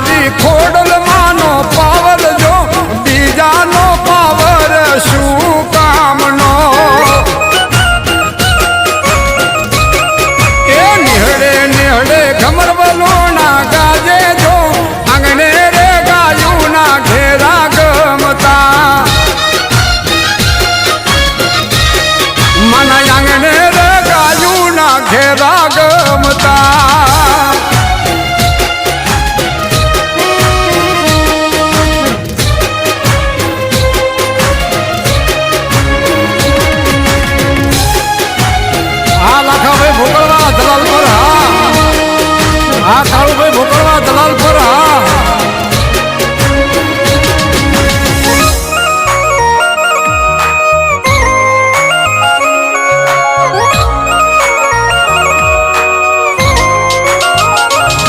મારી ખોડલ માનો પાવર જો બીજાનો પાવર શું કામનો એ નિહળે નિહળે ઘમર બલોણા ગાજે જો આંગણે રે ગાયું ના ઘેરા ગમતા મને આંગણે રે ગાયું ના ઘેરા ગમતા લાખાભાઈ ભોગળવા દલાલ પર હા કાળુભાઈ